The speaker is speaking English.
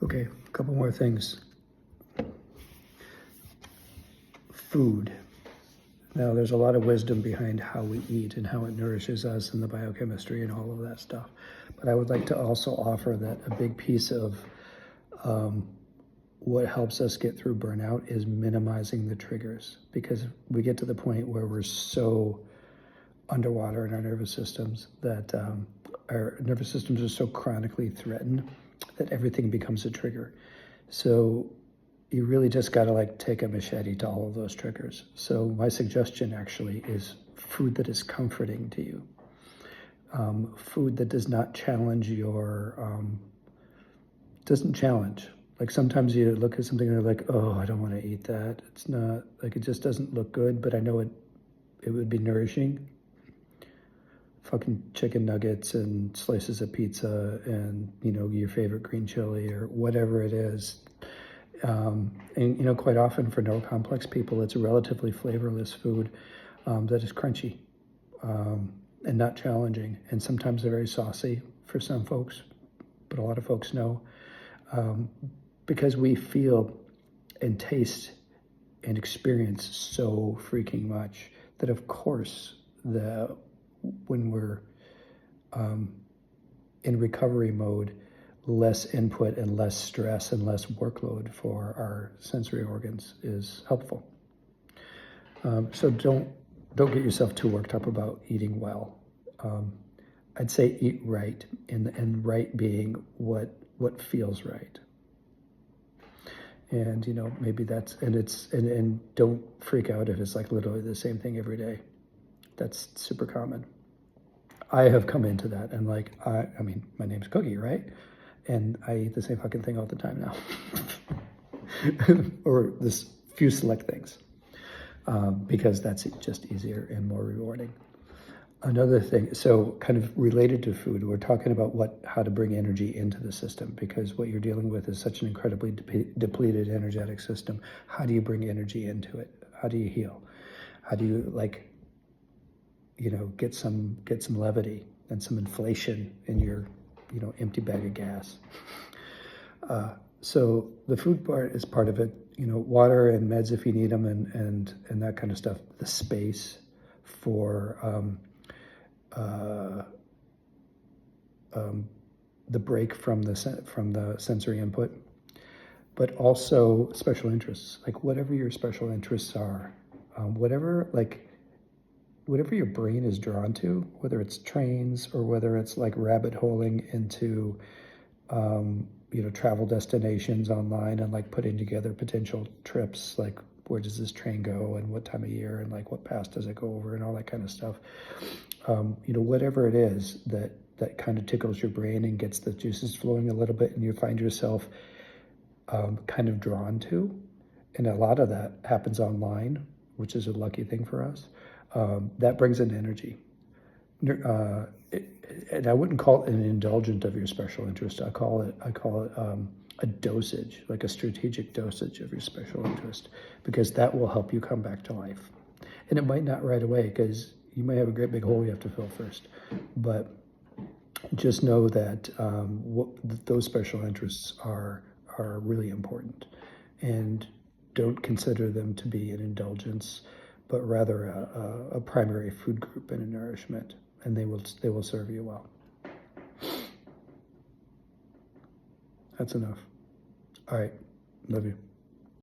Okay, a couple more things. Food. Now, there's a lot of wisdom behind how we eat and how it nourishes us and the biochemistry and all of that stuff. But I would like to also offer that a big piece of what helps us get through burnout is minimizing the triggers, because we get to the point where we're so underwater in our nervous systems that our nervous systems are so chronically threatened that everything becomes a trigger. So you really just got to like take a machete to all of those triggers. So my suggestion actually is food that is comforting to you. Food that does not challenge doesn't challenge. Like sometimes you look at something and you're like, oh, I don't want to eat that. It's not, like it just doesn't look good, but I know it would be nourishing. Fucking chicken nuggets and slices of pizza and, your favorite green chili or whatever it is. And quite often for neurocomplex people, it's a relatively flavorless food that is crunchy and not challenging. And sometimes they're very saucy for some folks, but a lot of folks know. Because we feel and taste and experience so freaking much that, of course, when we're in recovery mode, less input and less stress and less workload for our sensory organs is helpful. So don't get yourself too worked up about eating well. I'd say eat right, and right being what feels right. And maybe that's and don't freak out if it's like literally the same thing every day. That's super common. I have come into that, and like I mean, my name's Cookie, right? And I eat the same fucking thing all the time now, or this few select things, because that's just easier and more rewarding. Another thing, so kind of related to food, we're talking about how to bring energy into the system, because what you're dealing with is such an incredibly depleted energetic system. How do you bring energy into it? How do you heal? How do you get some levity and some inflation in your empty bag of gas? So the food part is part of it. Water and meds if you need them, and that kind of stuff. The space for the break from the sensory input, but also special interests, like whatever your special interests are, whatever your brain is drawn to, whether it's trains or whether it's like rabbit holing into travel destinations online and like putting together potential trips, like where does this train go and what time of year and like what pass does it go over and all that kind of stuff. Whatever it is that kind of tickles your brain and gets the juices flowing a little bit, and you find yourself kind of drawn to. And a lot of that happens online, which is a lucky thing for us. That brings in energy. And I wouldn't call it an indulgent of your special interest. I call it a dosage, like a strategic dosage of your special interest, because that will help you come back to life. And it might not right away, because you might have a great big hole you have to fill first. But just know that those special interests are really important, and don't consider them to be an indulgence, but rather a primary food group and a nourishment, and they will serve you well. That's enough. All right, love you.